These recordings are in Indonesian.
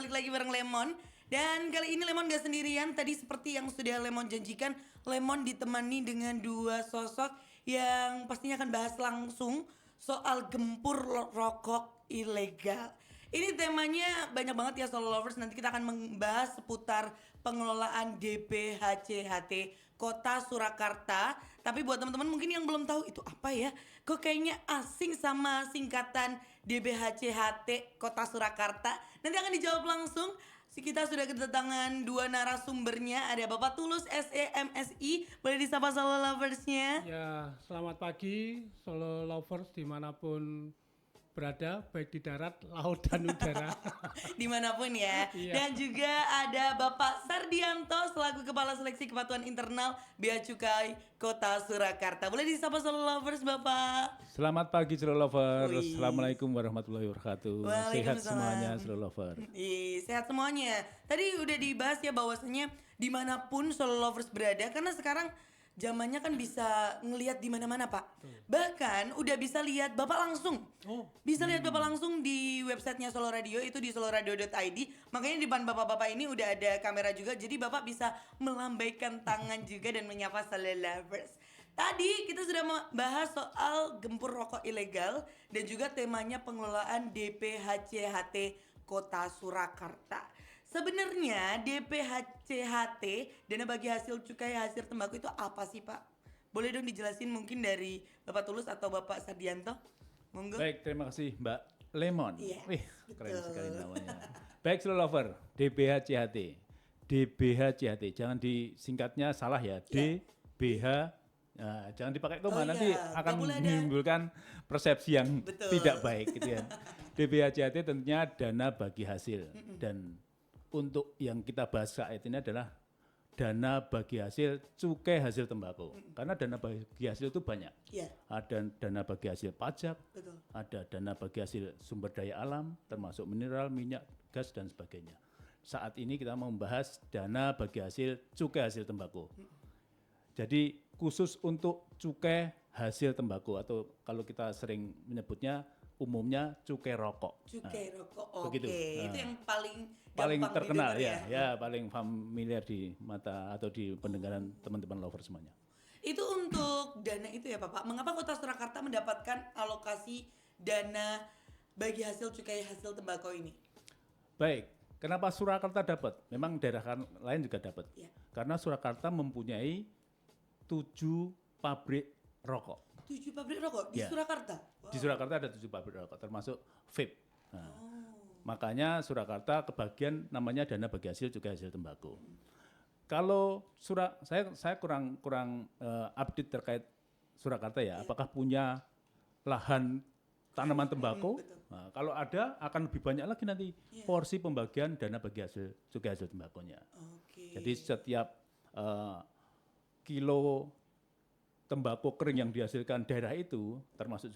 balik lagi bareng Lemon. Dan kali ini Lemon gak sendirian. Tadi seperti yang sudah Lemon janjikan, Lemon ditemani dengan dua sosok yang pastinya akan bahas langsung soal gempur rokok ilegal. Ini temanya banyak banget ya Solo Lovers. Nanti kita akan membahas seputar pengelolaan DPHCHT Kota Surakarta. Tapi buat teman-teman mungkin yang belum tahu itu apa ya, kok kayaknya asing sama singkatan DPHCHT Kota Surakarta. Nanti akan dijawab langsung. Kita sudah kedatangan dua narasumbernya. Ada Bapak Tulus SEMSI. Boleh disapa Solo Loversnya? Ya, selamat pagi Solo Lovers dimanapun berada, baik di darat, laut, dan udara. Dimanapun ya. Iya. Dan juga ada Bapak Sardianto selaku Kepala Seleksi Kepatuhan Internal Bea Cukai Kota Surakarta. Boleh disapa Solo Lovers Bapak? Selamat pagi Solo Lovers. Wih. Assalamualaikum warahmatullahi wabarakatuh. Sehat Waalaikumsalam. semuanya Solo Lovers. Sehat semuanya. Tadi udah dibahas ya bahwasanya dimanapun Solo Lovers berada, karena sekarang zamannya kan bisa ngelihat di mana-mana Pak. Bahkan udah bisa lihat Bapak langsung. Bisa lihat Bapak langsung di websitenya Solo Radio, itu di soloradio.id. Makanya di depan Bapak-bapak ini udah ada kamera juga, jadi Bapak bisa melambaikan tangan juga dan menyapa Solo Lovers. Tadi kita sudah membahas soal gempur rokok ilegal dan juga temanya pengelolaan DPHCHT Kota Surakarta. Sebenarnya DPHCHT, dana bagi hasil cukai hasil tembakau, itu apa sih Pak? Boleh dong dijelasin mungkin dari Bapak Tulus atau Bapak Sardianto? Monggo. Baik, terima kasih Mbak Lemon. Iya, Wih, keren betul. sekali namanya. Baik Solo Lover, DPHCHT. DPHCHT, jangan disingkatnya salah ya. DBH, nah, jangan dipakai koma, Oh nanti iya, akan nggak boleh ada. menimbulkan persepsi yang Betul. tidak baik gitu ya. DPHCHT tentunya dana bagi hasil, dan untuk yang kita bahas saat ini adalah dana bagi hasil cukai hasil tembakau. Karena dana bagi hasil itu banyak. Iya, Ada dana bagi hasil pajak, betul. ada dana bagi hasil sumber daya alam, termasuk mineral, minyak, gas, dan sebagainya. Saat ini kita membahas dana bagi hasil cukai hasil tembakau. Jadi khusus untuk cukai hasil tembakau, atau kalau kita sering menyebutnya umumnya cukai rokok. Cukai rokok, oke. begitu. Itu yang paling Paling gampang terkenal didengar ya, paling familiar di mata atau di pendengaran teman-teman lover semuanya. Itu untuk dana itu ya Bapak. Mengapa Kota Surakarta mendapatkan alokasi dana bagi hasil cukai hasil tembakau ini? Baik, kenapa Surakarta dapat? Memang daerah lain juga dapat. Ya. Karena Surakarta mempunyai 7 pabrik rokok. 7 pabrik rokok di Ya. Surakarta. Di Surakarta ada 7 pabrik rokok, termasuk vape. Nah, makanya Surakarta kebagian namanya dana bagi hasil cukai hasil tembakau. Kalau saya kurang update terkait Surakarta ya, apakah punya lahan tanaman tembakau? betul. Nah, kalau ada akan lebih banyak lagi nanti porsi pembagian dana bagi hasil cukai hasil tembakonya. Oke. Jadi setiap kilo tembakau kering yang dihasilkan daerah itu, termasuk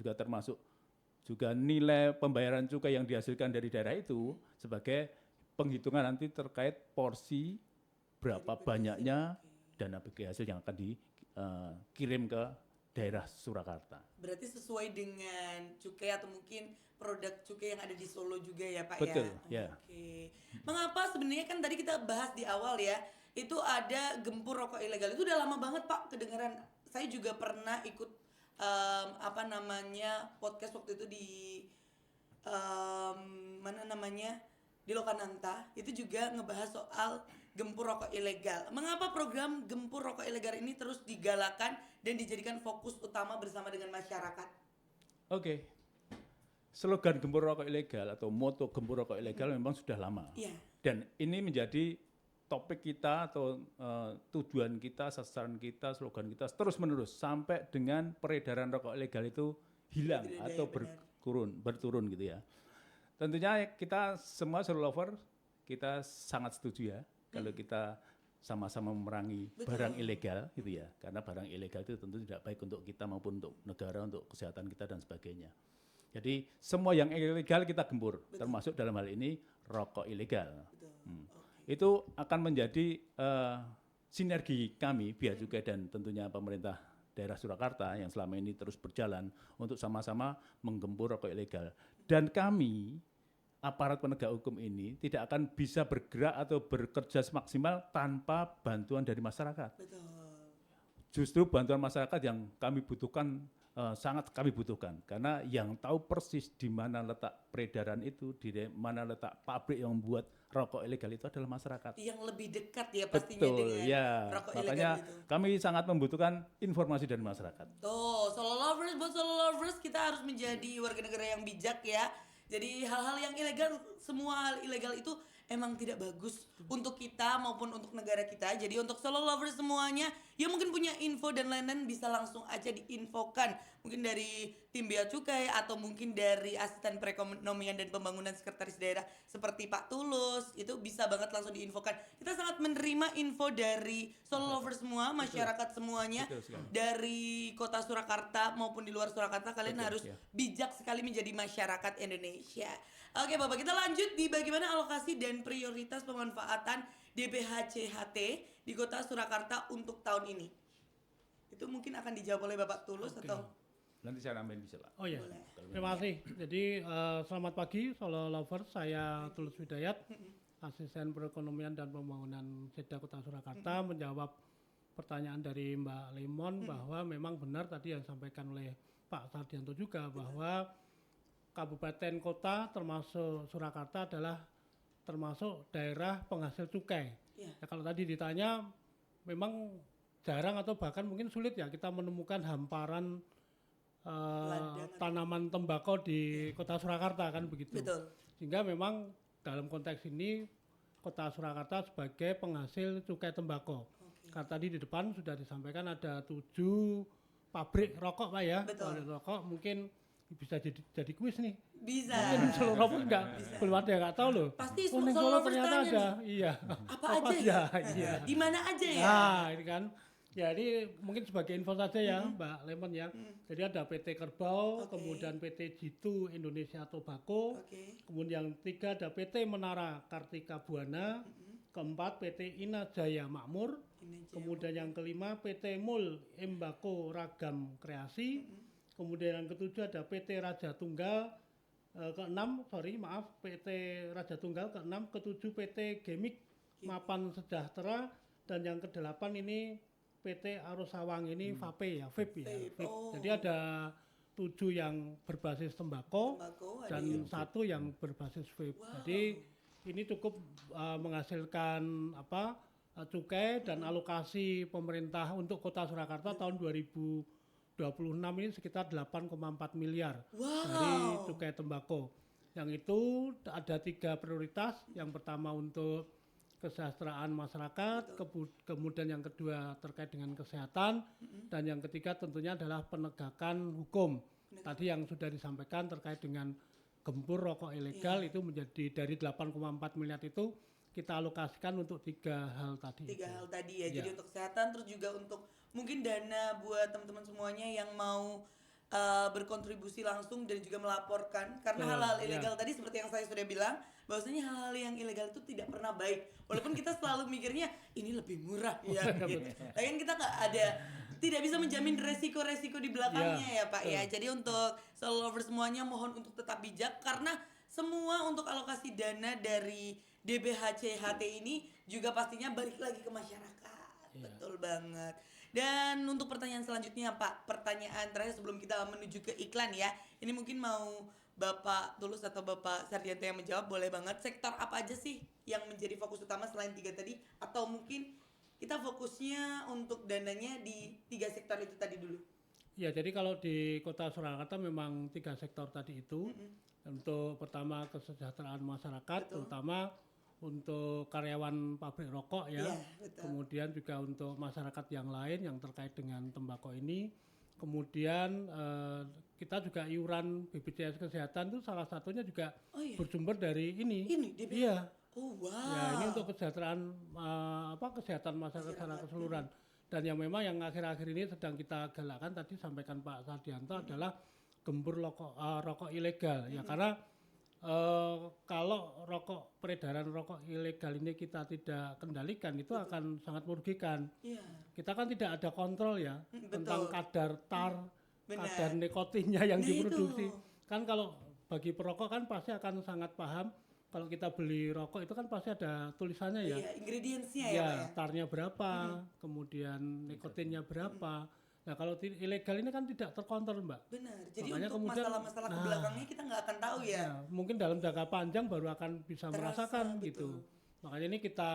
juga nilai pembayaran cukai yang dihasilkan dari daerah itu sebagai penghitungan nanti terkait porsi berapa banyaknya dana bagi hasil yang akan dikirim ke daerah Surakarta. Berarti sesuai dengan cukai atau mungkin produk cukai yang ada di Solo juga ya Pak Betul, ya? ya. Oke. Mengapa sebenarnya kan tadi kita bahas di awal ya, itu ada gempur rokok ilegal. Itu udah lama banget Pak kedengeran. Saya juga pernah ikut podcast waktu itu di di Lokananta. Itu juga ngebahas soal gempur rokok ilegal. Mengapa program gempur rokok ilegal ini terus digalakan dan dijadikan fokus utama bersama dengan masyarakat? Oke. Slogan gempur rokok ilegal atau moto gempur rokok ilegal memang sudah lama. Iya. Dan ini menjadi topik kita atau tujuan kita, sasaran kita, slogan kita terus-menerus sampai dengan peredaran rokok ilegal itu hilang atau berturun gitu ya. Tentunya kita semua Solo Lover kita sangat setuju ya kalau kita sama-sama memerangi barang ilegal gitu ya. Karena barang ilegal itu tentu tidak baik untuk kita maupun untuk negara, untuk kesehatan kita dan sebagainya. Jadi semua yang ilegal kita gempur, termasuk dalam hal ini rokok ilegal. Itu akan menjadi sinergi kami, Bea Cukai dan tentunya pemerintah daerah Surakarta yang selama ini terus berjalan untuk sama-sama menggempur rokok ilegal. Dan kami aparat penegak hukum ini tidak akan bisa bergerak atau bekerja semaksimal tanpa bantuan dari masyarakat. Betul. Justru bantuan masyarakat yang kami butuhkan, sangat kami butuhkan, karena yang tahu persis di mana letak peredaran itu, di mana letak pabrik yang membuat rokok ilegal itu adalah masyarakat. Yang lebih dekat ya pastinya Betul, dengan ya. rokok Makanya ilegal itu. kami sangat membutuhkan informasi dari masyarakat. Tuh, solo lovers, buat solo lovers kita harus menjadi warga negara yang bijak ya. Jadi hal-hal yang ilegal, semua hal ilegal itu emang tidak bagus untuk kita maupun untuk negara kita. Jadi untuk solo lovers semuanya yang mungkin punya info dan lain-lain bisa langsung aja diinfokan. Mungkin dari tim Bea Cukai atau mungkin dari asisten perekonomian dan pembangunan sekretaris daerah seperti Pak Tulus. Itu bisa banget langsung diinfokan. Kita sangat menerima info dari solo lovers semua, masyarakat semuanya. Betul sekali. Dari kota Surakarta maupun di luar Surakarta, kalian Betul, harus ya. bijak sekali menjadi masyarakat Indonesia. Oke Bapak, kita lanjut di bagaimana alokasi dan prioritas pemanfaatan DPHCHT di kota Surakarta untuk tahun ini. Itu mungkin akan dijawab oleh Bapak Tulus atau Nanti saya nambahin bisa Pak. Oh ya, Boleh. terima kasih. Jadi selamat pagi Solo Lovers, saya Tulus Widayat, asisten perekonomian dan pembangunan Seda Kota Surakarta, menjawab pertanyaan dari Mbak Lemon bahwa memang benar tadi yang disampaikan oleh Pak Sardianto juga bahwa kabupaten kota termasuk Surakarta adalah termasuk daerah penghasil cukai. Iya. Ya, kalau tadi ditanya memang jarang atau bahkan mungkin sulit ya kita menemukan hamparan Ladang tanaman tembakau di kota Surakarta kan begitu. betul. Sehingga memang dalam konteks ini kota Surakarta sebagai penghasil cukai tembakau. Oke. Karena tadi di depan sudah disampaikan ada 7 pabrik rokok Pak ya. Betul. Pabrik rokok mungkin bisa jadi kuis nih. Bisa. Mungkin seluruh pun enggak, belum ada yang nggak tahu loh. Pasti Oh, di Solo Solo lovers ternyata tanya ada. nih. Iya. Apa aja ya? Iya. Di mana aja ya? Nah, ini kan. Ya, ini mungkin sebagai info saja ya, Mbak Lemon ya. Jadi ada PT Kerbau, Oke. kemudian PT Jitu Indonesia Tobacco, Oke. kemudian yang ketiga ada PT Menara Kartika Buana, keempat PT Ina Jaya Makmur, Ini aja. kemudian yang kelima PT Mul Embako Ragam Kreasi, kemudian yang ketujuh ada PT Raja Tunggal, keenam PT Raja Tunggal, keenam ketujuh PT Gemik Mapan Sejahtera, dan yang kedelapan ini PT Arus Sawang ini VAPE ya, vape ya. Vape, Vape. oh. Jadi ada 7 yang berbasis tembakau Tembakau ada dan yang- 1 yang berbasis vape. Wow. Jadi ini cukup menghasilkan cukai dan alokasi pemerintah untuk Kota Surakarta tahun 2026 ini sekitar 8,4 miliar dari Wow. cukai tembakau. Yang itu ada 3 prioritas. Yang pertama untuk kesejahteraan masyarakat, kemudian yang kedua terkait dengan kesehatan, dan yang ketiga tentunya adalah penegakan hukum. Tadi yang sudah disampaikan terkait dengan gempur rokok ilegal itu menjadi dari 8,4 miliar itu kita alokasikan untuk 3 hal tadi. 3 hal tadi ya. Iya. Jadi untuk kesehatan, terus juga untuk mungkin dana buat teman-teman semuanya yang mau berkontribusi langsung dan juga melaporkan, karena Betul, hal-hal iya. ilegal tadi seperti yang saya sudah bilang, bahwasanya hal-hal yang ilegal itu tidak pernah baik. Walaupun kita selalu mikirnya ini lebih murah ya. Gitu. Tapi kan kita nggak ada, tidak bisa menjamin resiko-resiko di belakangnya ya Pak ya. Jadi untuk solo lovers semuanya mohon untuk tetap bijak, karena semua untuk alokasi dana dari DBHCHT ini juga pastinya balik lagi ke masyarakat. Betul banget. Dan untuk pertanyaan selanjutnya Pak, pertanyaan terakhir sebelum kita menuju ke iklan ya. Ini mungkin mau Bapak Tulus atau Bapak Sardianto yang menjawab, boleh banget. Sektor apa aja sih yang menjadi fokus utama selain 3 tadi? Atau mungkin kita fokusnya untuk dananya di 3 sektor itu tadi dulu? Ya, jadi kalau di Kota Surakarta memang 3 sektor tadi itu. Untuk pertama kesejahteraan masyarakat, Betul. terutama untuk karyawan pabrik rokok ya. Iya, betul. Kemudian juga untuk masyarakat yang lain yang terkait dengan tembakau ini. Kemudian kita juga iuran BPJS Kesehatan itu salah satunya juga Oh iya. bersumber dari ini. Ini DBH. Iya. Oh wow. Ya, ini untuk kesejahteraan kesehatan masyarakat secara keseluruhan. Dan yang memang yang akhir-akhir ini sedang kita galakkan tadi sampaikan Pak Sardianto adalah gempur rokok ilegal ya, karena kalau peredaran rokok ilegal ini kita tidak kendalikan itu akan sangat merugikan. Iya. Kita kan tidak ada kontrol ya tentang betul. kadar Benar. kadar nikotinnya yang Nah, diproduksi. itu. Kan kalau bagi perokok kan pasti akan sangat paham kalau kita beli rokok itu kan pasti ada tulisannya ya. Iya, ingredientsnya ya, Ya, Pak ya. tarnya berapa, kemudian nikotinnya berapa. Nah, kalau ilegal ini kan tidak terkontrol, Mbak. Benar. Jadi Makanya untuk kemudian, masalah-masalah ke belakangnya kita nggak akan tahu ya. Ya, mungkin dalam jangka panjang baru akan bisa Terasa, merasakan betul. gitu. Makanya ini kita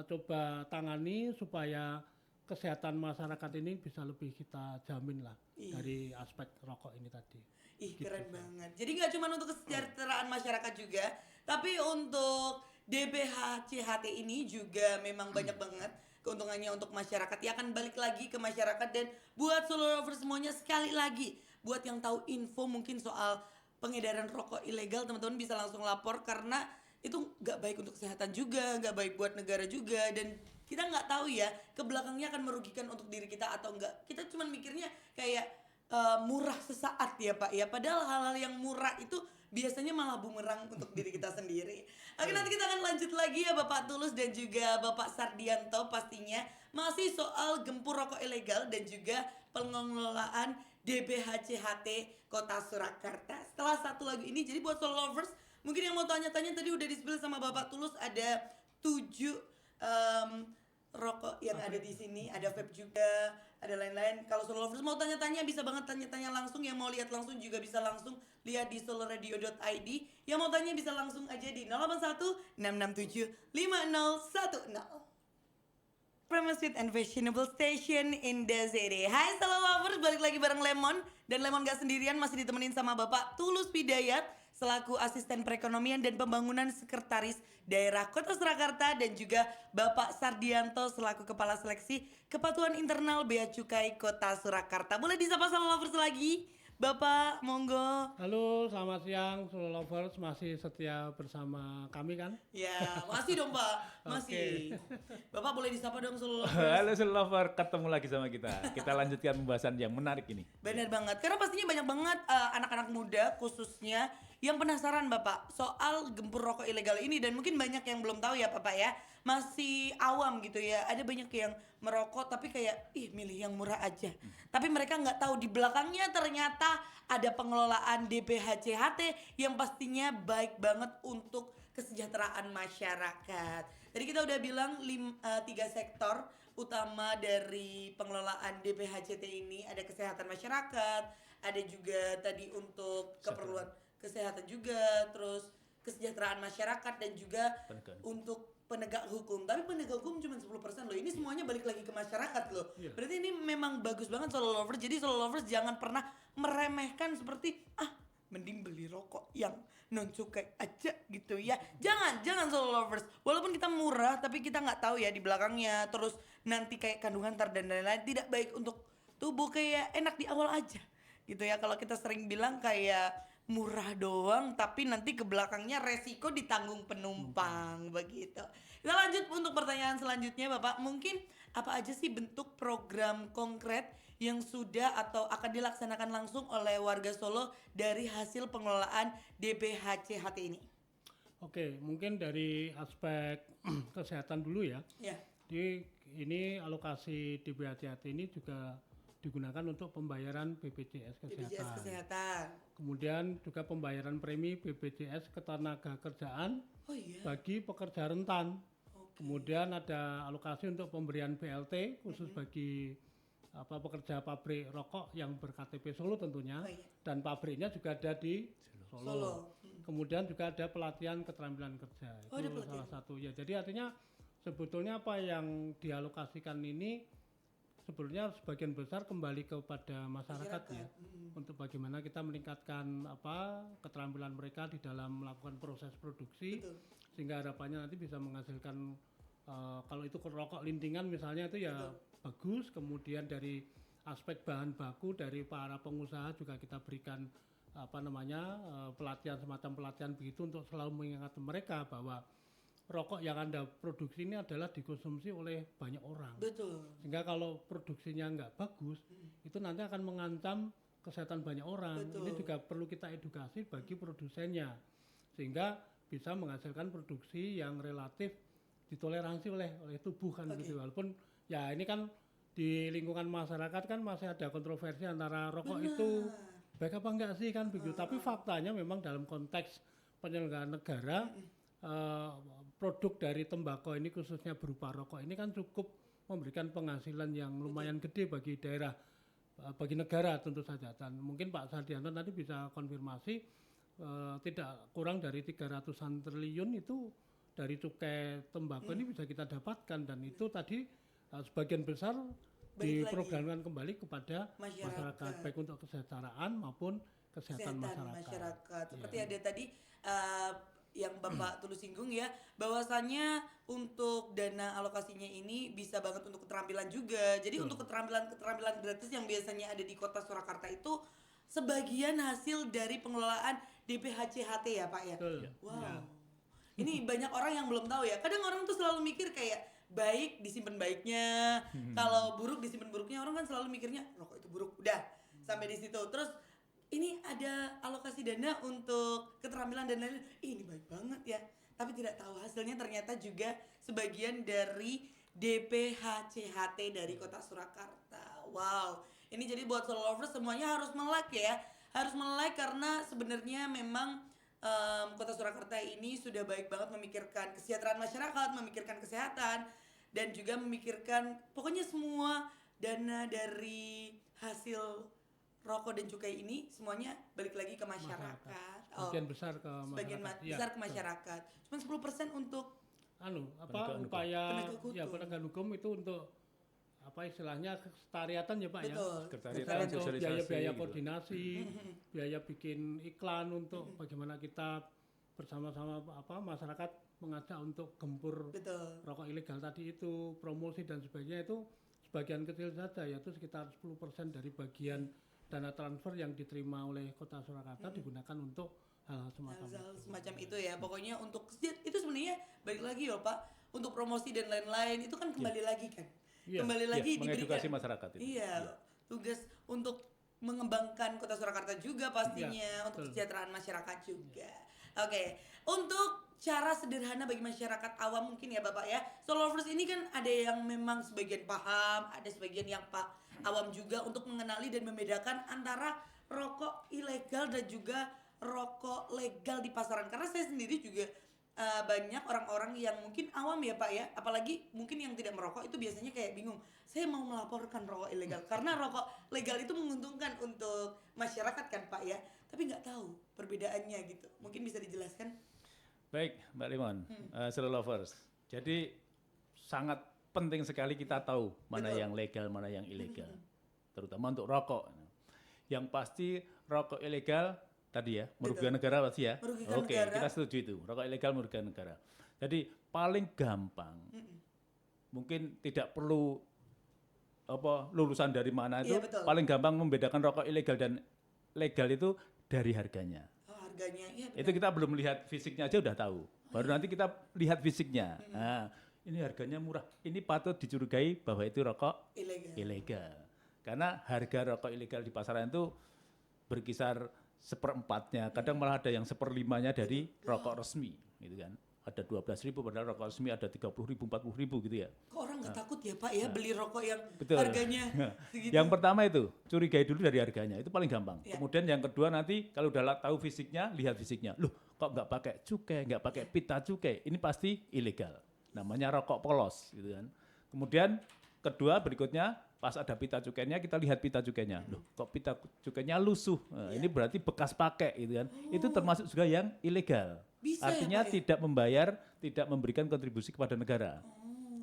coba tangani supaya kesehatan masyarakat ini bisa lebih kita jamin lah dari aspek rokok ini tadi. Ih, keren banget. Jadi nggak cuma untuk kesejahteraan masyarakat juga, tapi untuk DBHCHT ini juga memang banyak banget keuntungannya untuk masyarakat. Ya akan balik lagi ke masyarakat, dan buat solo lovers semuanya, sekali lagi buat yang tahu info mungkin soal pengedaran rokok ilegal, teman-teman bisa langsung lapor, karena itu nggak baik untuk kesehatan juga, nggak baik buat negara juga, dan kita nggak tahu ya ke belakangnya akan merugikan untuk diri kita atau enggak. Kita cuma mikirnya kayak murah sesaat ya Pak ya, padahal hal-hal yang murah itu biasanya malah bumerang untuk diri kita sendiri. Oke, nanti kita akan lanjut lagi ya Bapak Tulus dan juga Bapak Sardianto, pastinya masih soal gempur rokok ilegal dan juga pengelolaan DBHCHT Kota Surakarta. Setelah satu lagu ini, jadi buat solo lovers mungkin yang mau tanya-tanya, tadi udah di-spill sama Bapak Tulus ada 7 rokok yang ada di sini, ada vape juga, ada lain-lain. Kalau solo lovers mau tanya-tanya bisa banget tanya-tanya langsung, yang mau lihat langsung juga bisa langsung lihat di soloradio.id. Yang mau tanya bisa langsung aja di 081 667 5010. From a sweet and fashionable station in the city. Hai solo lovers, balik lagi bareng Lemon. Dan Lemon gak sendirian, masih ditemenin sama Bapak Tulus Hidayat selaku Asisten Perekonomian dan Pembangunan Sekretaris Daerah Kota Surakarta, dan juga Bapak Sardianto selaku Kepala Seleksi Kepatuhan Internal Bea Cukai Kota Surakarta. Boleh disapa solo lovers lagi? Bapak, monggo. Halo, selamat siang solo lovers, masih setia bersama kami kan? Ya, masih dong Pak, masih. Bapak boleh disapa dong solo lovers. Halo Lover, ketemu lagi sama kita. Kita lanjutkan pembahasan yang menarik ini. Benar banget, karena pastinya banyak banget anak-anak muda khususnya yang penasaran Bapak soal gempur rokok ilegal ini, dan mungkin banyak yang belum tahu ya Bapak ya, masih awam gitu ya. Ada banyak yang merokok tapi kayak milih yang murah aja. Tapi mereka nggak tahu di belakangnya ternyata ada pengelolaan DBHCHT yang pastinya baik banget untuk kesejahteraan masyarakat. Tadi kita udah bilang 3 sektor utama dari pengelolaan DBHCT ini, ada kesehatan masyarakat, ada juga tadi untuk keperluan kesehatan juga, terus kesejahteraan masyarakat, dan juga untuk penegak hukum. Tapi penegak hukum cuma 10% loh. Ini semuanya balik lagi ke masyarakat loh. Berarti ini memang bagus banget solo lovers. Jadi solo lovers jangan pernah meremehkan seperti mending beli rokok yang non cukai aja gitu ya. Jangan solo lovers. Walaupun kita murah tapi kita nggak tahu ya di belakangnya, terus nanti kayak kandungan tar dan lain-lain, tidak baik untuk tubuh. Kayak enak di awal aja gitu ya. Kalau kita sering bilang kayak murah doang tapi nanti ke belakangnya resiko ditanggung penumpang begitu. Kita lanjut untuk pertanyaan selanjutnya Bapak. Mungkin apa aja sih bentuk program konkret yang sudah atau akan dilaksanakan langsung oleh warga Solo dari hasil pengelolaan DBHCHT ini? Oke, mungkin dari aspek kesehatan dulu ya. Ya. Jadi ini alokasi DBHCHT ini juga digunakan untuk pembayaran BPJS Kesehatan. BPJS Kesehatan. Kemudian juga pembayaran premi BPJS Ketenagakerjaan bagi pekerja rentan. Kemudian ada alokasi untuk pemberian BLT khusus bagi pekerja pabrik rokok yang ber-KTP Solo tentunya. Dan pabriknya juga ada di Solo. Kemudian juga ada pelatihan keterampilan kerja. Itu salah satu ya. Jadi artinya sebetulnya apa yang dialokasikan ini sebetulnya sebagian besar kembali kepada masyarakat ya, untuk bagaimana kita meningkatkan keterampilan mereka di dalam melakukan proses produksi. Sehingga harapannya nanti bisa menghasilkan kalau itu rokok lintingan misalnya itu ya bagus. Kemudian dari aspek bahan baku dari para pengusaha juga kita berikan pelatihan, semacam pelatihan begitu untuk selalu mengingatkan mereka bahwa rokok yang Anda produksi ini adalah dikonsumsi oleh banyak orang. Betul. Sehingga kalau produksinya nggak bagus, itu nanti akan mengancam kesehatan banyak orang. Betul. Ini juga perlu kita edukasi bagi produsennya, sehingga bisa menghasilkan produksi yang relatif ditoleransi oleh tubuh kan gitu. Walaupun ya ini kan di lingkungan masyarakat kan masih ada kontroversi antara rokok itu baik apa enggak sih kan begitu. Tapi faktanya memang dalam konteks penyelenggaraan negara eh, produk dari tembakau ini khususnya berupa rokok ini kan cukup memberikan penghasilan yang lumayan gede bagi daerah, bagi negara tentu saja. Dan mungkin Pak Sardianto nanti bisa konfirmasi tidak kurang dari 300-an triliun itu dari cukai tembakau ini bisa kita dapatkan, dan itu tadi sebagian besar Balik lagi. diprogramkan kembali kepada Masyarakat. masyarakat baik untuk kesejahteraan maupun kesehatan masyarakat. Seperti ada tadi yang Bapak Tulus singgung ya, bahwasannya untuk dana alokasinya ini bisa banget untuk keterampilan juga. Jadi untuk keterampilan gratis yang biasanya ada di Kota Surakarta itu sebagian hasil dari pengelolaan DPHCHT ya Pak ya. Betul. Wow. Ya. Ini banyak orang yang belum tahu ya. Kadang orang tuh selalu mikir kayak baik disimpan baiknya, kalau buruk disimpan buruknya. Orang kan selalu mikirnya rokok itu buruk, udah sampai di situ. Terus ini ada alokasi dana untuk keterampilan dan lain-lain. Ini baik banget ya. Tapi tidak tahu hasilnya ternyata juga sebagian dari DPHCHT dari Kota Surakarta. Wow. Ini jadi buat solo lovers semuanya harus melek ya. Harus melek karena sebenarnya memang Kota Surakarta ini sudah baik banget memikirkan kesejahteraan masyarakat, memikirkan kesehatan, dan juga memikirkan pokoknya semua dana dari hasil rokok dan cukai ini semuanya balik lagi ke masyarakat. Sebagian besar ke Sebagian masyarakat. besar ke masyarakat. Cuma 10% untuk Upaya Penegak hukum. ya penegakan hukum itu untuk apa istilahnya sekretariatan ya Pak ya. betul. Sekretariatan, Untuk sosialisasi biaya-biaya gitu. koordinasi, biaya bikin iklan untuk bagaimana kita bersama-sama masyarakat mengajak untuk gempur Betul. rokok ilegal tadi itu, promosi dan sebagainya, itu sebagian kecil saja, yaitu sekitar 10% dari bagian dana transfer yang diterima oleh Kota Surakarta digunakan untuk hal semacam Hal semacam itu ya. Pokoknya untuk itu sebenarnya balik lagi ya Pak, untuk promosi dan lain-lain itu kan kembali lagi kan. Iya. Kembali lagi mengedukasi diberikan. masyarakat itu. Iya, tugas untuk mengembangkan Kota Surakarta juga pastinya, Iya, untuk betul. kesejahteraan masyarakat juga. Oke, untuk cara sederhana bagi masyarakat awam mungkin ya Bapak ya. Solo lovers ini kan ada yang memang sebagian paham, ada sebagian yang awam juga untuk mengenali dan membedakan antara rokok ilegal dan juga rokok legal di pasaran. Karena saya sendiri juga banyak orang-orang yang mungkin awam ya Pak ya, apalagi mungkin yang tidak merokok itu biasanya kayak bingung, saya mau melaporkan rokok ilegal karena rokok legal itu menguntungkan untuk masyarakat kan Pak ya, tapi nggak tahu perbedaannya gitu, mungkin bisa dijelaskan? Baik, Mbak Limon, Solo lovers. Jadi sangat penting sekali kita tahu mana Betul. yang legal, mana yang ilegal, terutama untuk rokok. Yang pasti rokok ilegal tadi ya merugikan negara pasti ya. Merugikan Oke, negara. kita setuju itu. Rokok ilegal merugikan negara. Jadi paling gampang, mungkin tidak perlu lulusan dari mana itu. Iya, betul. Paling gampang membedakan rokok ilegal dan legal itu dari harganya. Oh, harganya ya Itu kita belum lihat fisiknya aja udah tahu. Baru nanti kita lihat fisiknya. Nah, ini harganya murah. Ini patut dicurigai bahwa itu rokok ilegal. ilegal. Karena harga rokok ilegal di pasaran itu berkisar 1/4-nya, kadang malah ada yang 1/5-nya dari rokok resmi, gitu kan. Ada 12.000 padahal rokok resmi ada 30.000, 40.000 gitu ya. Kok orang nggak takut ya Pak ya beli rokok yang Betul. harganya Nah, segitu? yang pertama itu curigai dulu dari harganya, itu paling gampang. Ya. Kemudian yang kedua nanti kalau udah tahu fisiknya, lihat fisiknya. Loh, kok nggak pakai cukai, nggak pakai pita cukai? Ini pasti ilegal. Namanya rokok polos, gitu kan. Kemudian kedua berikutnya pas ada pita cukainya kita lihat pita cukainya. Loh, kok pita cukainya lusuh? Nah, ini berarti bekas pakai, gitu kan. Itu termasuk juga yang ilegal. Bisa ya, Artinya Pak, ya? tidak membayar, tidak memberikan kontribusi kepada negara.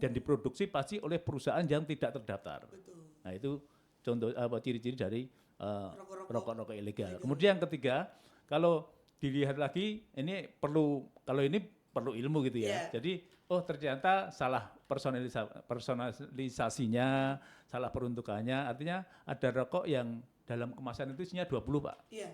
Dan diproduksi pasti oleh perusahaan yang tidak terdaftar. Betul. Nah, itu contoh ciri-ciri dari Rokok-rokok rokok ilegal. Kemudian yang ketiga, kalau dilihat lagi ini perlu ilmu gitu ya. Iya. Jadi ternyata salah personalisasinya, salah peruntukannya. Artinya ada rokok yang dalam kemasan itu isinya 20, Pak. Iya.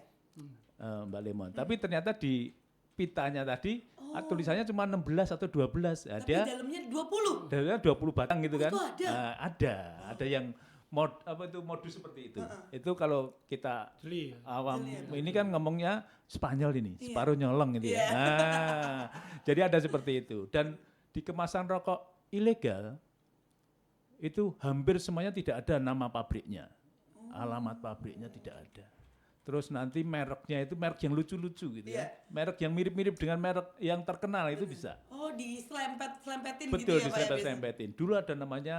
Mbak Lemon. Tapi ternyata di pitanya tadi tulisannya cuma 16 atau 12. Nah, Tapi dalamnya 20. dalamnya 20 batang gitu kan. Itu ada? Ada yang modus seperti itu. Itu kalau kita jeli ya. awam Jeli ya, ini kan ngomongnya Spanyol ini, Iya. separuh nyolong gitu ya. Iya. Nah, jadi ada seperti itu. Dan di kemasan rokok ilegal itu hampir semuanya tidak ada nama pabriknya. Alamat pabriknya tidak ada. Terus nanti mereknya itu merek yang lucu-lucu gitu Iya. ya. Merek yang mirip-mirip dengan merek yang terkenal itu bisa. Oh, diselempet-selempetin gitu Betul, ya Pak ya biasanya? diselempet-selempetin. Dulu ada namanya,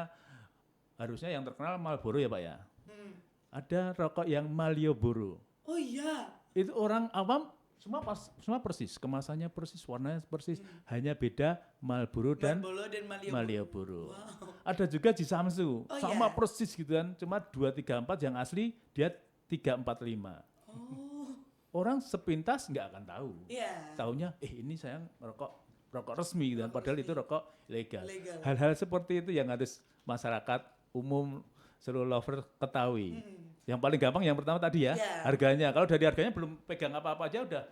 harusnya yang terkenal Marlboro ya Pak ya. Hmm. Ada rokok yang Malioboro. Oh iya. Itu orang awam semua persis, kemasannya persis, warnanya persis, hanya beda Marlboro dan Marlboro dan Malioboro. Malioboro. Wow. Ada juga di Samsu, Oh, sama iya. persis gitu kan, cuma 234 yang asli dia 345. Oh, Orang sepintas nggak akan tahu. iya. Taunya, ini saya rokok resmi gitu kan, padahal itu rokok ilegal. Ilegal. Hal-hal seperti itu yang harus masyarakat umum seluruh lover ketahui. Yang paling gampang yang pertama tadi ya, Iya. harganya. Kalau dari harganya belum pegang apa-apa aja udah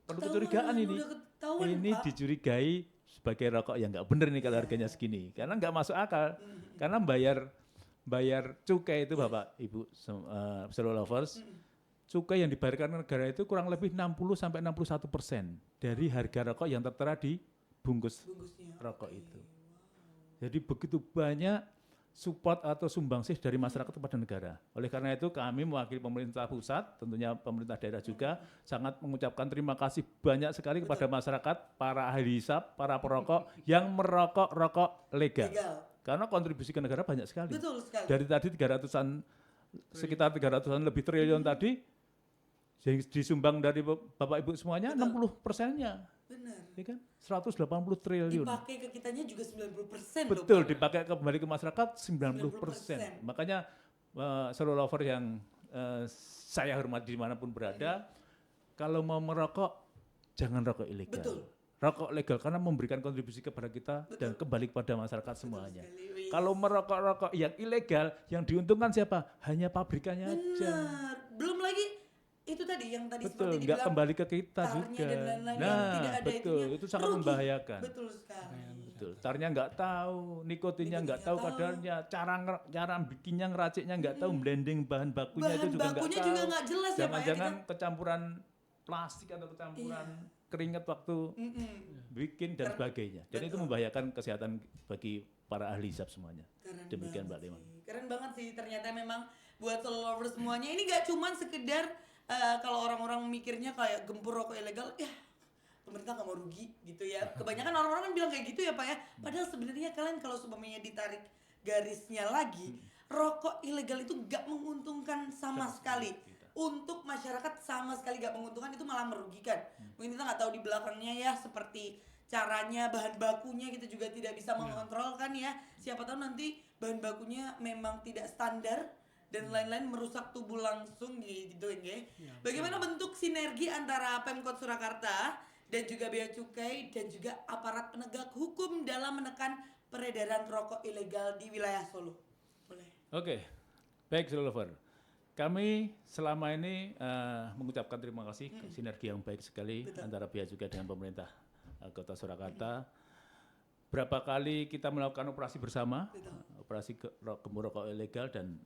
perlu Ketahuan, kecurigaan ini. udah ketahuan, Ini Pak. dicurigai sebagai rokok yang nggak bener nih kalau harganya segini. Karena nggak masuk akal. Karena bayar cukai itu Bapak Ibu seluruh lovers, cukai yang dibayarkan negara itu kurang lebih 60-61% dari harga rokok yang tertera di bungkus Bungkusnya. rokok itu. Jadi begitu banyak support atau sumbangsih dari masyarakat kepada negara. Oleh karena itu kami mewakili pemerintah pusat, tentunya pemerintah daerah juga, sangat mengucapkan terima kasih banyak sekali kepada masyarakat, para ahli hisap, para perokok yang merokok rokok legal. Legal. Karena kontribusi ke negara banyak sekali. Betul sekali. Dari tadi 300-an, sekitar 300-an lebih triliun tadi, yang disumbang dari Bapak Ibu semuanya, 60%-nya. Benar. Ya kan? 180 triliun. Dipakai ke kitanya juga 90% loh. Betul, Pak. dipakai kembali ke masyarakat 90%. Makanya seluruh lover yang saya hormati dimanapun berada, kalau mau merokok, jangan rokok ilegal. Betul. Rokok legal karena memberikan kontribusi kepada kita dan kembali kepada masyarakat semuanya. Sekali. Kalau merokok-rokok yang ilegal, yang diuntungkan siapa? Hanya pabrikannya aja. Benar. Belum lagi itu tadi yang tadi Betul, seperti nggak dibilang kembali ke kita tarnya juga. dan lain-lain yang Nah, tidak ada betul, itunya, itu sangat rugi. membahayakan. Betul sekali. Betul, tarnya nggak tahu, nikotinnya nggak tahu kadarnya, cara bikinnya ngeraciknya nggak tahu, blending bahan bakunya Bahan itu juga nggak bakunya tahu. juga nggak jelas ya Pak ya. Jangan-jangan kecampuran plastik atau kecampuran keringat waktu bikin dan sebagainya. Dan itu membahayakan kesehatan bagi para ahli hisap semuanya. Keren Demikian Mbak banget Leman. sih. Keren banget sih ternyata memang buat seluruh lovers semuanya ini gak cuman sekedar kalau orang-orang mikirnya kayak gempur rokok ilegal ya pemerintah gak mau rugi gitu ya. Kebanyakan orang-orang kan bilang kayak gitu ya Pak ya. Padahal sebenarnya kalian kalau semuanya ditarik garisnya lagi, rokok ilegal itu gak menguntungkan sama sekali. Untuk masyarakat sama sekali gak menguntungkan, itu malah merugikan. Mungkin kita nggak tahu di belakangnya ya seperti caranya, bahan bakunya kita juga tidak bisa mengontrol kan ya. Siapa tahu nanti bahan bakunya memang tidak standar dan lain-lain merusak tubuh langsung gitu ya. Bagaimana bentuk sinergi antara Pemkot Surakarta dan juga Bea Cukai dan juga aparat penegak hukum dalam menekan peredaran rokok ilegal di wilayah Solo? Boleh. Oke, baik seluruh lover. Kami selama ini mengucapkan terima kasih sinergi yang baik sekali antara Bea Cukai dengan pemerintah Kota Surakarta. Berapa kali kita melakukan operasi bersama, operasi gempur rokok ilegal dan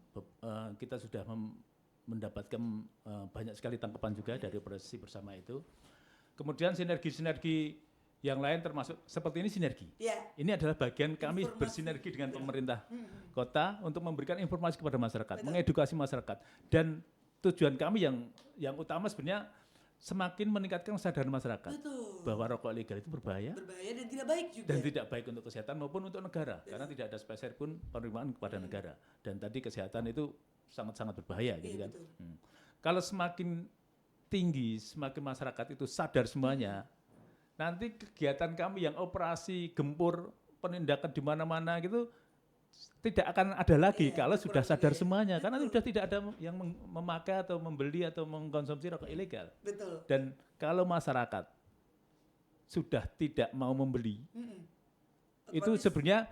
kita sudah mendapatkan banyak sekali tangkapan juga dari operasi bersama itu. Kemudian sinergi-sinergi yang lain termasuk seperti ini sinergi. Ya. Ini adalah bagian kami Informasi. bersinergi dengan pemerintah kota untuk memberikan informasi kepada masyarakat, mengedukasi masyarakat. Dan tujuan kami yang utama sebenarnya semakin meningkatkan kesadaran masyarakat Betul. bahwa rokok ilegal itu berbahaya Berbahaya dan tidak baik juga. dan tidak baik untuk kesehatan maupun untuk negara karena tidak ada spesial pun penerimaan kepada negara. Dan tadi kesehatan itu sangat-sangat berbahaya gitu kan. betul. Kalau semakin tinggi, semakin masyarakat itu sadar semuanya, nanti kegiatan kami yang operasi gempur penindakan di mana-mana gitu tidak akan ada lagi kalau sudah sadar semuanya karena sudah tidak ada yang memakai atau membeli atau mengkonsumsi rokok ilegal. Betul. Dan kalau masyarakat sudah tidak mau membeli, itu sebenarnya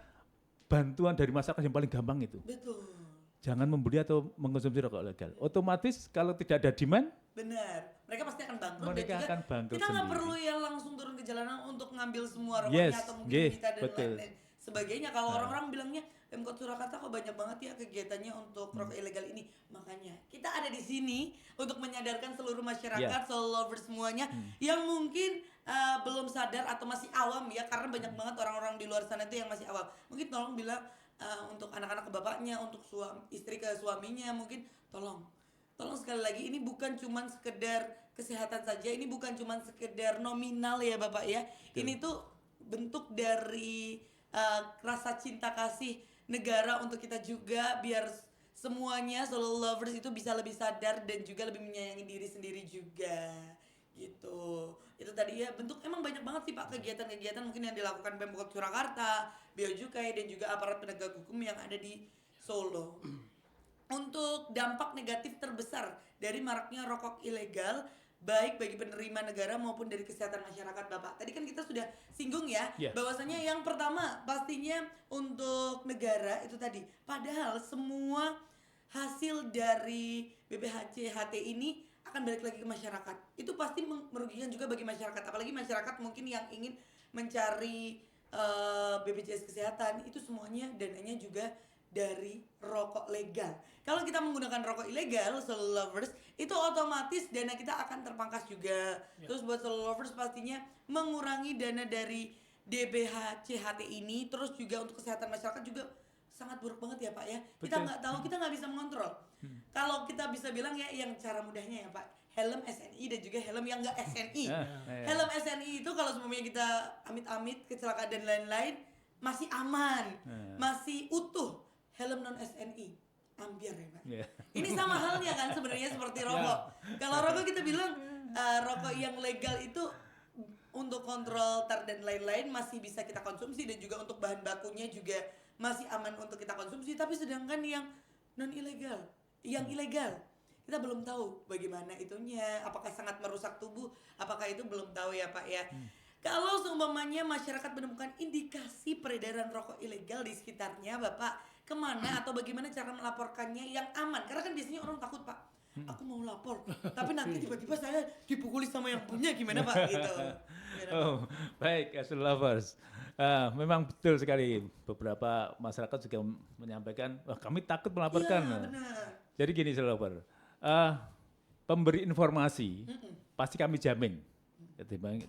bantuan dari masyarakat yang paling gampang itu. Betul. Jangan membeli atau mengkonsumsi rokok ilegal. Otomatis kalau tidak ada demand, Benar. Mereka pasti akan bangkrut. Mereka dan juga akan bangkrut kita nggak sendiri. perlu ya langsung turun ke jalanan untuk ngambil semua rokoknya Yes, atau mungkin yes, kita dan betul. lain-lain sebagainya. Kalau orang-orang bilangnya Pemkot Surakarta kok banyak banget ya kegiatannya untuk rokok ilegal ini. Makanya kita ada di sini untuk menyadarkan seluruh masyarakat, seluruh lovers semuanya yang mungkin belum sadar atau masih awam ya, karena banyak banget orang-orang di luar sana itu yang masih awam. Mungkin tolong bilang untuk anak-anak ke bapaknya, untuk istri ke suaminya, mungkin tolong tolong sekali lagi ini bukan cuman sekedar kesehatan saja, ini bukan cuman sekedar nominal ya Bapak ya. Ini tuh bentuk dari rasa cinta kasih negara untuk kita juga, biar semuanya solo lovers itu bisa lebih sadar dan juga lebih menyayangi diri sendiri juga gitu. Itu tadi ya, bentuk emang banyak banget sih Pak kegiatan-kegiatan mungkin yang dilakukan Pemkot Surakarta, Bea Cukai dan juga aparat penegak hukum yang ada di Solo. Untuk dampak negatif terbesar dari maraknya rokok ilegal baik bagi penerima negara maupun dari kesehatan masyarakat Bapak. Tadi kan kita sudah singgung ya, Yes. bahwasanya yang pertama pastinya untuk negara itu tadi. Padahal semua hasil dari BPHC-HT ini akan balik lagi ke masyarakat. Itu pasti merugikan juga bagi masyarakat, apalagi masyarakat mungkin yang ingin mencari BPJS kesehatan, itu semuanya dananya juga dari rokok legal. Kalau kita menggunakan rokok ilegal, solo lovers, itu otomatis dana kita akan terpangkas juga. Terus buat solo lovers pastinya mengurangi dana dari DBHCHT ini, terus juga untuk kesehatan masyarakat juga sangat buruk banget ya Pak ya. Kita Betul. nggak tahu, kita nggak bisa mengontrol. Kalau kita bisa bilang ya, yang cara mudahnya ya Pak, helm SNI dan juga helm yang nggak SNI. Helm SNI itu kalau semuanya kita amit-amit kecelakaan dan lain-lain masih aman, masih utuh. Helm non SNI ambiar ya Pak. Ini sama halnya kan sebenarnya seperti rokok. Kalau rokok kita bilang rokok yang legal itu untuk kontrol tar dan lain-lain masih bisa kita konsumsi dan juga untuk bahan bakunya juga masih aman untuk kita konsumsi. Tapi sedangkan yang non ilegal, yang ilegal kita belum tahu bagaimana itunya, apakah sangat merusak tubuh, apakah itu belum tahu ya Pak ya. Kalau seumpamanya masyarakat menemukan indikasi peredaran rokok ilegal di sekitarnya, Bapak kemana atau bagaimana cara melaporkannya yang aman? Karena kan biasanya orang takut Pak, aku mau lapor, tapi nanti tiba-tiba saya dipukuli sama yang punya, gimana Pak? Gitu. Gimana, Pak? Oh, baik, Astro Lovers. Memang betul sekali, beberapa masyarakat juga menyampaikan, wah kami takut melaporkan. Iya, benar. Jadi gini, Astro Lover, pemberi informasi pasti kami jamin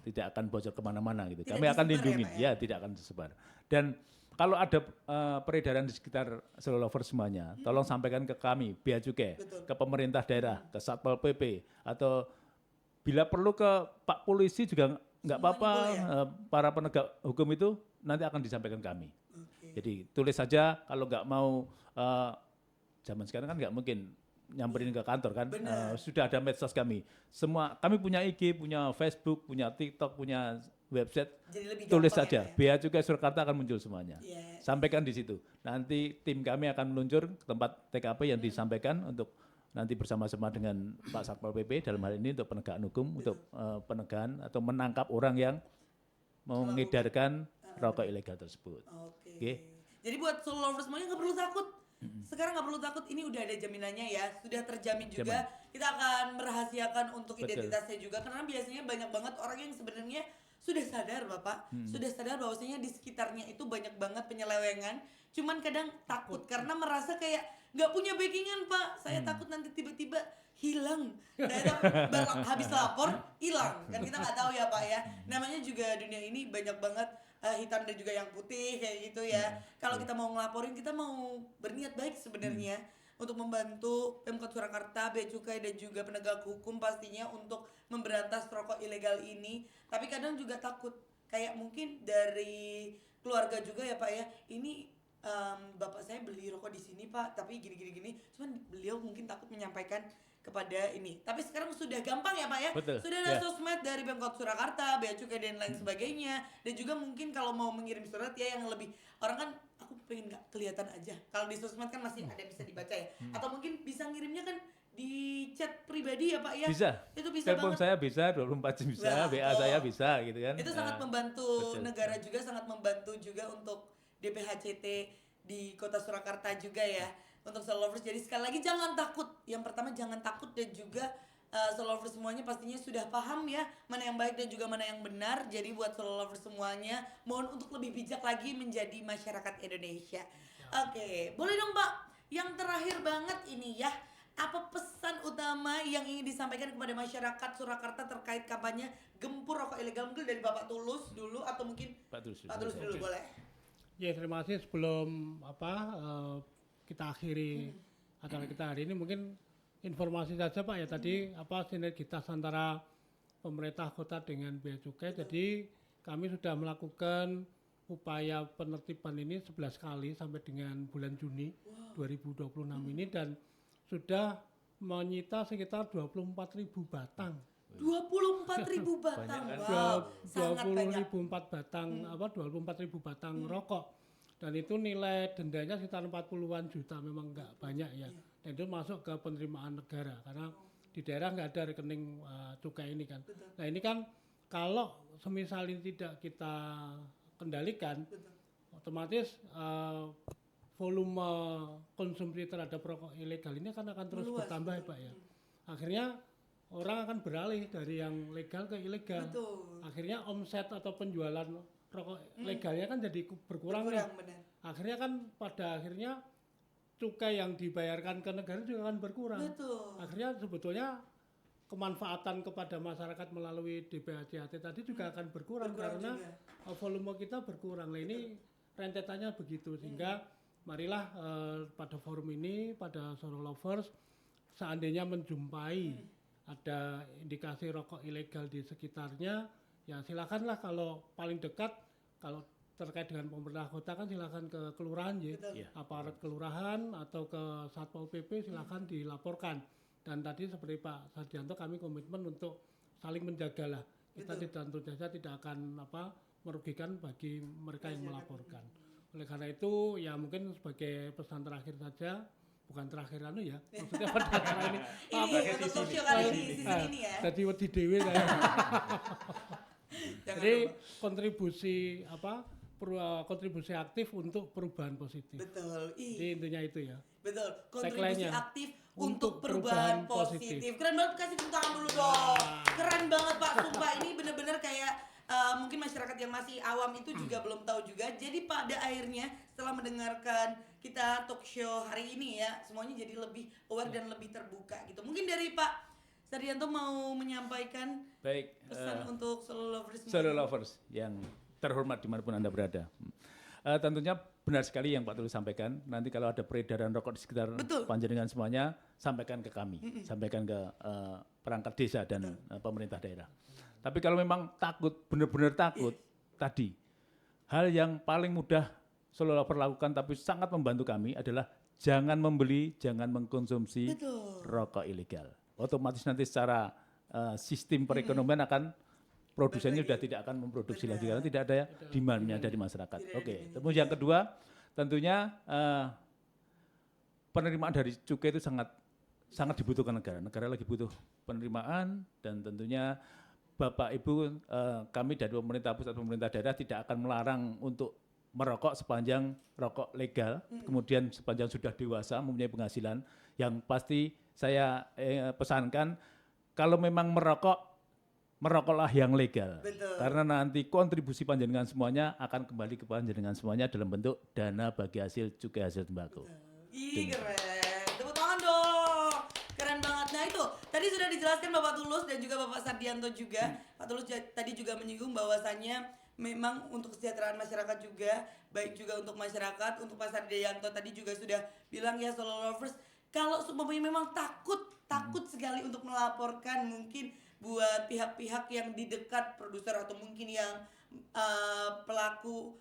tidak akan bocor kemana-mana gitu. Tidak Kami akan disebar ya, lindungi, Pak, ya? tidak akan tersebar. Dan kalau ada peredaran di sekitar Astro Lovers semuanya, tolong sampaikan ke kami, Bea Cukai, Betul. ke pemerintah daerah, ke Satpol PP, atau bila perlu ke Pak Polisi juga nggak Semuanya apa-apa, boleh ya? para penegak hukum itu nanti akan disampaikan kami. Oke. Jadi tulis saja, kalau nggak mau, zaman sekarang kan nggak mungkin nyamperin ke kantor kan. Benar. Sudah ada medsos kami. Semua kami punya IG, punya Facebook, punya TikTok, punya website. Jadi lebih Tulis gampang saja, ya, Pak, ya? Bea Cukai Surakarta akan muncul semuanya. Yes. Sampaikan di situ. Nanti tim kami akan meluncur ke tempat TKP yang disampaikan untuk nanti bersama-sama dengan Pak Satpol PP dalam hal ini untuk penegakan hukum, untuk penegakan atau menangkap orang yang mengedarkan rokok ilegal tersebut. Oke. Oke. Jadi buat solo lovers semuanya nggak perlu takut. Sekarang nggak perlu takut, ini udah ada jaminannya ya, sudah terjamin juga. Kita akan merahasiakan untuk Betul. identitasnya juga, karena biasanya banyak banget orang yang sebenarnya sudah sadar Bapak, sudah sadar bahwasanya di sekitarnya itu banyak banget penyelewengan, cuman kadang takut karena merasa kayak nggak punya backingan Pak. Saya takut nanti tiba-tiba hilang. Saya takut habis lapor hilang, kan kita nggak tahu ya Pak ya. Namanya juga dunia ini banyak banget hitam dan juga yang putih kayak gitu ya. Kalau kita mau ngelaporin, kita mau berniat baik sebenarnya untuk membantu Pemkot Surakarta, Bea Cukai dan juga penegak hukum pastinya untuk memberantas rokok ilegal ini. Tapi kadang juga takut, kayak mungkin dari keluarga juga ya Pak ya. Ini bapak saya beli rokok di sini Pak, tapi gini. Cuman beliau mungkin takut menyampaikan kepada ini. Tapi sekarang sudah gampang ya Pak ya. Betul, Sudah ada ya. sosmed dari Pemkot Surakarta, Bea Cukai dan lain sebagainya. Dan juga mungkin kalau mau mengirim surat ya yang lebih, orang kan aku pengen nggak kelihatan aja. Kalau di sosmed kan masih ada bisa dibaca ya. Atau mungkin bisa ngirimnya kan di chat pribadi ya Pak ya. Bisa. Itu bisa Telepon banget. saya bisa, 24 jam bisa, Wah, WA saya bisa gitu kan. Itu sangat membantu betul. negara juga, sangat membantu juga untuk DPHCT di Kota Surakarta juga ya. Untuk solo lovers, jadi sekali lagi jangan takut. Yang pertama jangan takut, dan juga solo lovers semuanya pastinya sudah paham ya mana yang baik dan juga mana yang benar. Jadi buat solo lovers semuanya, mohon untuk lebih bijak lagi menjadi masyarakat Indonesia. Oke, boleh dong Pak, yang terakhir banget ini ya, apa pesan utama yang ingin disampaikan kepada masyarakat Surakarta terkait kampanye gempur rokok ilegal? Mungkin dari Bapak Tulus dulu, atau mungkin Pak Tulus. Pak Tulus dulu boleh. Ya, terima kasih. Sebelum kita akhiri acara kita hari ini, mungkin informasi saja Pak ya tadi sinergitas antara pemerintah kota dengan bea cukai. Jadi kami sudah melakukan upaya penertiban ini 11 kali sampai dengan bulan Juni 2026 ini dan sudah menyita sekitar 24.000 batang. 24.000 batang. Wow, sangat banyak. 24.000 batang rokok. Dan itu nilai dendanya sekitar 40-an juta, memang enggak banyak ya. Dan itu masuk ke penerimaan negara karena di daerah nggak ada rekening cukai ini kan. Nah ini kan kalau semisal ini tidak kita kendalikan, otomatis volume konsumsi terhadap rokok ilegal ini akan terus Meluas, bertambah ya Pak ya. Akhirnya orang akan beralih dari yang legal ke ilegal. Betul. Akhirnya omset atau penjualan rokok legalnya kan jadi berkurang nih. Benar. Akhirnya kan pada akhirnya cukai yang dibayarkan ke negara juga akan berkurang. Betul. Akhirnya sebetulnya kemanfaatan kepada masyarakat melalui DPHJAT tadi juga akan berkurang karena volume kita berkurang. Nah ini rentetannya begitu sehingga marilah pada forum ini, pada Solo Lovers, seandainya menjumpai ada indikasi rokok ilegal di sekitarnya, ya silakanlah kalau paling dekat, kalau terkait dengan pemerintah kota kan silakan ke kelurahan ya, aparat kelurahan atau ke Satpol PP silakan dilaporkan. Dan tadi seperti Pak Sardianto kami komitmen untuk saling menjagalah. Kita tentu saja tidak akan merugikan bagi mereka yang melaporkan. Oleh karena itu ya mungkin sebagai pesan terakhir saja, bukan terakhir ya, maksudnya pada acara ini. Ini untuk talk show kali ini, season ini ya. Jadi wedi dhewe saya. Jadi kontribusi aktif untuk perubahan positif. Betul. Jadi intinya itu ya. Betul. Kontribusi Tagline-nya, aktif untuk perubahan positif. Keren banget, kasih tepuk tangan dulu dong. Keren banget Pak, sumpah ini bener-bener kayak mungkin masyarakat yang masih awam itu juga belum tahu juga. Jadi pada akhirnya setelah mendengarkan kita talk show hari ini ya, semuanya jadi lebih aware dan lebih terbuka gitu. Mungkin dari Pak Sardianto mau menyampaikan pesan untuk Solo Lovers. Solo Lovers yang terhormat dimanapun Anda berada. Tentunya benar sekali yang Pak Tulus sampaikan. Nanti kalau ada peredaran rokok di sekitar Panjenengan semuanya, sampaikan ke kami, sampaikan ke perangkat desa dan pemerintah daerah. Tapi kalau memang takut, benar-benar takut, tadi hal yang paling mudah Solo Lover lakukan tapi sangat membantu kami adalah jangan membeli, jangan mengkonsumsi rokok ilegal. Otomatis nanti secara sistem perekonomian akan produsennya sudah tidak akan memproduksi lagi karena tidak ada demand-nya dari masyarakat. Oke. Terus yang kedua, tentunya penerimaan dari cukai itu sangat dibutuhkan negara. Negara lagi butuh penerimaan dan tentunya Bapak Ibu kami dari pemerintah pusat, pemerintah daerah tidak akan melarang untuk merokok sepanjang rokok legal, kemudian sepanjang sudah dewasa mempunyai penghasilan. Yang pasti saya pesankan kalau memang merokoklah yang legal. Betul. Karena nanti kontribusi panjenengan semuanya akan kembali ke panjenengan semuanya dalam bentuk dana bagi hasil cukai hasil tembakau. Ih keren, tepuk tangan dong. Keren banget. Nah itu tadi sudah dijelaskan Bapak Tulus dan juga Bapak Sardianto juga. Pak Tulus tadi juga menyinggung bahwasannya memang untuk kesejahteraan masyarakat juga, baik juga untuk masyarakat. Untuk Pak Sardianto tadi juga sudah bilang ya Solo Lovers, kalau supaya memang takut sekali untuk melaporkan mungkin buat pihak-pihak yang di dekat produser atau mungkin yang pelaku,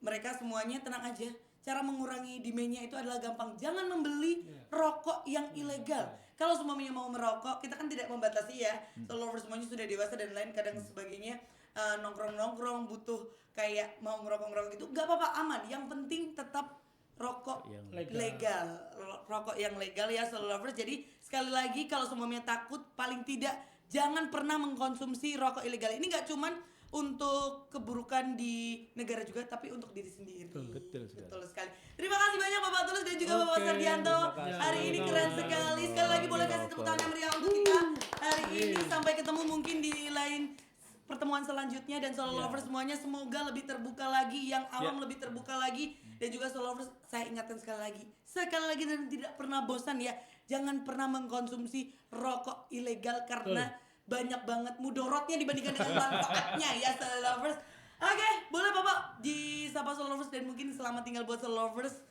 mereka semuanya tenang aja. Cara mengurangi demand-nya itu adalah gampang. Jangan membeli rokok yang ilegal. Kalau semuanya mau merokok, kita kan tidak membatasi ya. Solo Lovers semuanya sudah dewasa dan lain kadang sebagainya. Nongkrong-nongkrong butuh kayak mau ngerokok gitu, gak apa-apa, aman. Yang penting tetap rokok yang legal. Rokok yang legal ya Solo Lovers. Jadi sekali lagi kalau semuanya takut, paling tidak jangan pernah mengkonsumsi rokok ilegal. Ini gak cuman untuk keburukan di negara juga, tapi untuk diri sendiri. Betul sekali. Terima kasih banyak Bapak Tulus dan juga Bapak Sardianto. Hari ini keren sekali. Sekali lagi boleh kasih tepuk tangan yang meriah untuk kita hari ini. Sampai ketemu mungkin di lain pertemuan selanjutnya dan Solo Lovers semuanya semoga lebih terbuka lagi, yang awam lebih terbuka lagi, dan juga Solo Lovers saya ingatkan sekali lagi dan tidak pernah bosan ya, jangan pernah mengkonsumsi rokok ilegal karena banyak banget mudorotnya dibandingkan dengan manfaatnya ya Solo Lovers. Oke, boleh Bapak disapa Solo Lovers dan mungkin selamat tinggal buat Solo Lovers.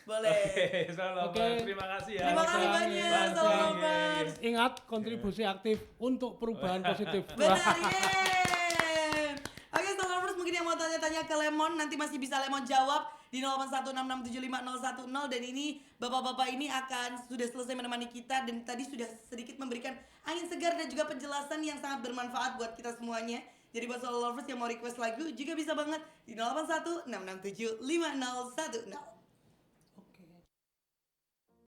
Boleh. Oke, Solo Oke. Lovers, terima kasih ya. Terima kasih banyak, Solo Lovers. Ingat kontribusi aktif untuk perubahan positif. Benar, yeay. Oke, Solo Lovers, mungkin yang mau tanya-tanya ke Lemon, nanti masih bisa Lemon jawab di 0816675010. Dan ini bapak-bapak ini akan sudah selesai menemani kita dan tadi sudah sedikit memberikan angin segar dan juga penjelasan yang sangat bermanfaat buat kita semuanya. Jadi buat Solo Lovers yang mau request lagu juga bisa banget di 0816675010.